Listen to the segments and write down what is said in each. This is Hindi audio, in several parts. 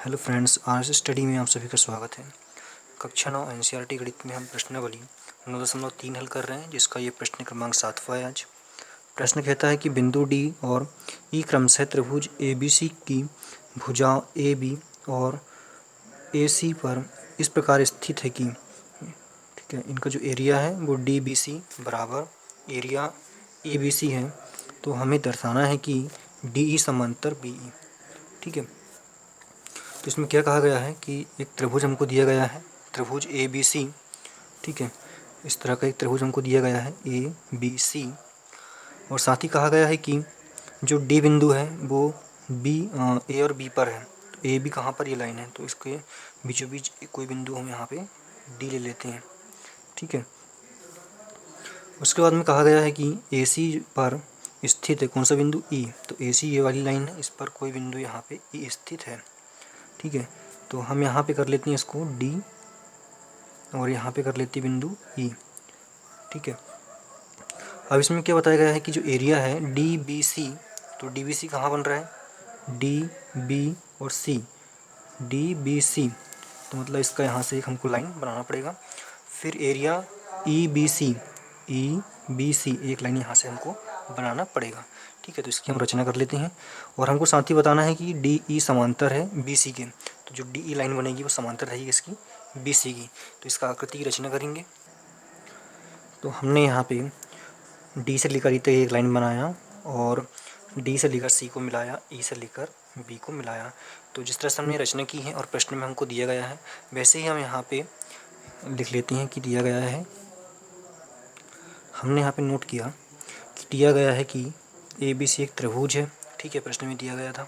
हेलो फ्रेंड्स, आज स्टडी में आप सभी का स्वागत है। कक्षा 9 एनसीईआरटी गणित में हम प्रश्नावली 9.3 हल कर रहे हैं, जिसका ये प्रश्न क्रमांक 7वां है। आज प्रश्न कहता है कि बिंदु डी और ई क्रमशः त्रिभुज एबीसी की भुजा ए बी और ए सी पर इस प्रकार स्थित है कि, ठीक है, इनका जो एरिया है वो डी बी सी बराबर एरिया ए बी सी है। तो हमें दर्शाना है कि डी ई समांतर बी ई। ठीक है, तो इसमें क्या कहा गया है कि एक त्रिभुज हमको दिया गया है, त्रिभुज ए बी सी। ठीक है, इस तरह का एक त्रिभुज हमको दिया गया है ए बी सी, और साथ ही कहा गया है कि जो डी बिंदु है वो बी ए और बी पर है। तो ए बी कहाँ पर, ये लाइन है, तो इसके बीचों बीच कोई बिंदु हम यहाँ पे डी ले लेते हैं। ठीक है, उसके बाद में कहा गया है कि ए सी पर स्थित है कौन सा बिंदु, ई। तो ए सी ये वाली लाइन है, इस पर कोई बिंदु यहाँ पे ई स्थित है। ठीक है, तो हम यहाँ पे कर लेते हैं इसको डी, और यहाँ पे कर लेते हैं बिंदु ई। ठीक है, अब इसमें क्या बताया गया है कि जो एरिया है डी बी सी, तो डी बी सी कहाँ बन रहा है, डी बी और सी, डी बी सी। तो मतलब इसका यहाँ से एक हमको लाइन बनाना पड़ेगा। फिर area E B C, E B C, एक लाइन यहाँ से हमको बनाना पड़ेगा। ठीक है, तो इसकी हम रचना कर लेते हैं, और हमको साथ ही बताना है कि डी ई समांतर है बी सी के। तो जो डी ई लाइन बनेगी वो समांतर रहेगी इसकी बी सी की। तो इसका आकृति की रचना करेंगे। तो हमने यहाँ पे डी से लेकर ई तक एक लाइन बनाया, और डी से लेकर सी को मिलाया, ई से लेकर बी को मिलाया। तो जिस तरह से हमने रचना की है और प्रश्न में हमको दिया गया है, वैसे ही हम यहाँ पे लिख लेते हैं कि दिया गया है। हमने यहाँ पे नोट किया कि दिया गया है कि ए बी सी एक त्रिभुज है। ठीक है, प्रश्न में दिया गया था,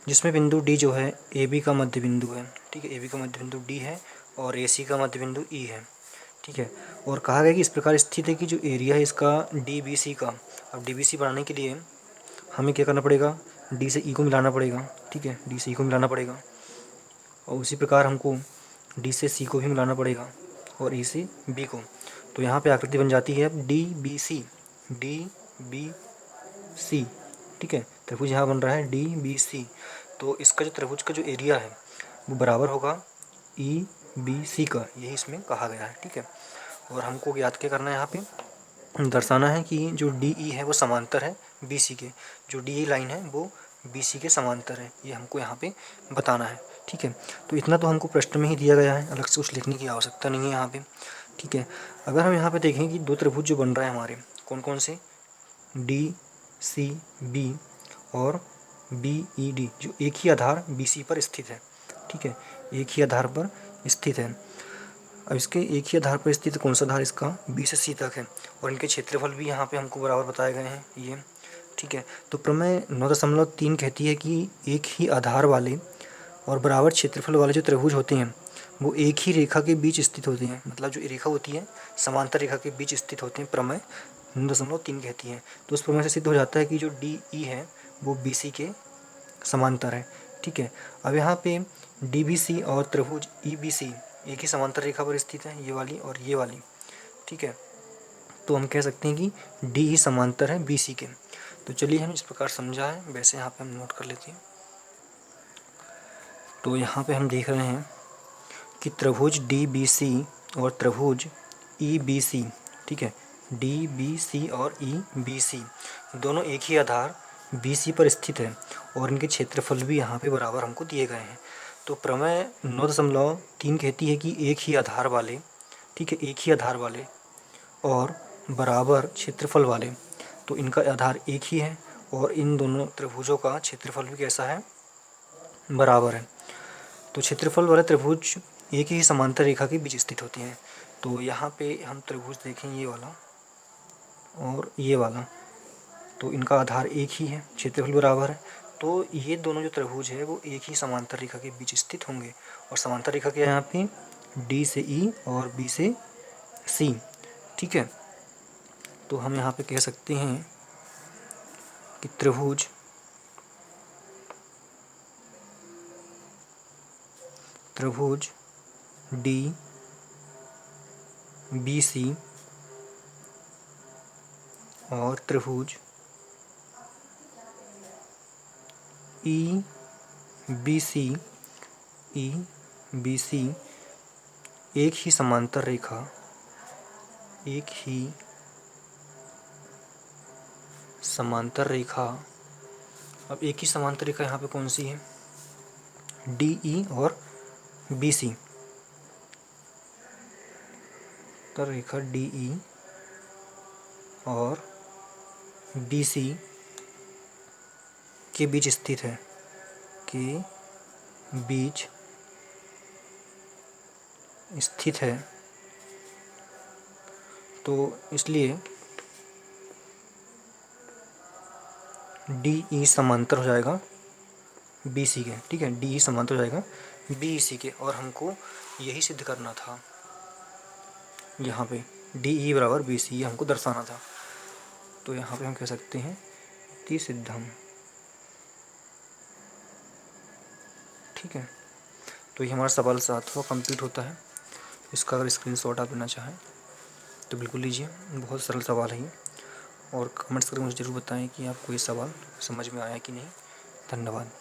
जिसमें बिंदु डी जो है ए बी का मध्य बिंदु है। ठीक है, ए बी का मध्य बिंदु डी है और ए सी का मध्य बिंदु ई है। ठीक है, और कहा गया कि इस प्रकार स्थित है कि जो एरिया है इसका डी बी सी का। अब डी बी सी बनाने के लिए हमें क्या करना पड़ेगा, डी से ई को मिलाना पड़ेगा। ठीक है, डी से ई को मिलाना पड़ेगा, और उसी प्रकार हमको डी से सी को भी मिलाना पड़ेगा, और ई से बी को। तो यहाँ पे आकृति बन जाती है D B C, D B C. ठीक है, त्रिभुज यहाँ बन रहा है डी बी सी। तो इसका जो त्रिभुज का जो एरिया है वो बराबर होगा ई बी सी का, यही इसमें कहा गया है। ठीक है, और हमको याद क्या करना है, यहाँ पे दर्शाना है कि जो डी ई है वो समांतर है बी सी के। जो डी ई लाइन है वो बी सी के समांतर है, ये हमको यहाँ पे बताना है। ठीक है, तो इतना तो हमको प्रश्न में ही दिया गया है, अलग से कुछ लिखने की आवश्यकता नहीं है यहाँ पे। ठीक है, अगर हम यहाँ पे देखें कि दो त्रिभुज जो बन रहे हैं हमारे, कौन कौन से, डी सी बी और बी ई डी, जो एक ही आधार बी सी पर स्थित है। ठीक है, एक ही आधार पर स्थित है। अब इसके एक ही आधार पर स्थित कौन सा आधार, इसका बी से सी तक है, और इनके क्षेत्रफल भी यहाँ पे हमको बराबर बताए गए हैं ये। ठीक है, तो प्रमेय 9.3 कहती है कि एक ही आधार वाले और बराबर क्षेत्रफल वाले जो त्रिभुज होते हैं वो एक ही रेखा के बीच स्थित होते हैं। मतलब जो रेखा होती है समांतर रेखा के बीच स्थित होते हैं, प्रमेय 9.3 कहती है। तो उस प्रमेय से सिद्ध हो जाता है कि जो डी ई है वो बी सी के समांतर है। ठीक है, अब यहाँ पे डी बी सी और त्रिभुज ई बी सी एक ही समांतर रेखा पर स्थित है, ये वाली और ये वाली। ठीक है, तो हम कह सकते हैं कि डी ई समांतर है बी सी के। तो चलिए हम इस प्रकार समझा है, वैसे यहाँ पे हम नोट कर लेते हैं। तो यहाँ पे हम देख रहे हैं कि त्रिभुज डी बी सी और त्रिभुज ई बी सी, ठीक है, डी बी सी और ई बी सी दोनों एक ही आधार बी सी पर स्थित है, और इनके क्षेत्रफल भी यहाँ पे बराबर हमको दिए गए हैं। तो प्रमेय 9.3 कहती है कि एक ही आधार वाले, ठीक है, एक ही आधार वाले और बराबर क्षेत्रफल वाले, तो इनका आधार एक ही है, और इन दोनों त्रिभुजों का क्षेत्रफल भी कैसा है, बराबर है। तो क्षेत्रफल वाले त्रिभुज एक ही समांतर रेखा के बीच स्थित होते हैं। तो यहाँ पे हम त्रिभुज देखें, ये वाला और ये वाला, तो इनका आधार एक ही है, क्षेत्रफल बराबर है। तो ये दोनों जो त्रिभुज है वो एक ही समांतर रेखा के बीच स्थित होंगे, और समांतर रेखा क्या है यहाँ पे, डी से ई और बी से सी। ठीक है, तो हम यहाँ पे कह सकते हैं कि त्रिभुज डी बी सी और त्रिभुज ई B C E B C एक ही समांतर रेखा अब एक ही समांतर रेखा यहाँ पे कौन सी है? डी ई और बी सी। तो रेखा डी ई और बी सी के बीच स्थित है, तो इसलिए डी ई समांतर हो जाएगा बी सी के। ठीक है, डी ई समांतर हो जाएगा बी सी के, और हमको यही सिद्ध करना था। यहाँ पे डी ई बराबर बी सी, ये हमको दर्शाना था। तो यहाँ पे हम कह सकते हैं इति सिद्धम। ठीक है, तो ये हमारा सवाल 7वां कंप्लीट होता है। इसका अगर स्क्रीनशॉट आप लेना चाहें तो बिल्कुल लीजिए, बहुत सरल सवाल है ये। और कमेंट्स करके मुझे ज़रूर बताएं कि आपको ये सवाल समझ में आया कि नहीं। धन्यवाद।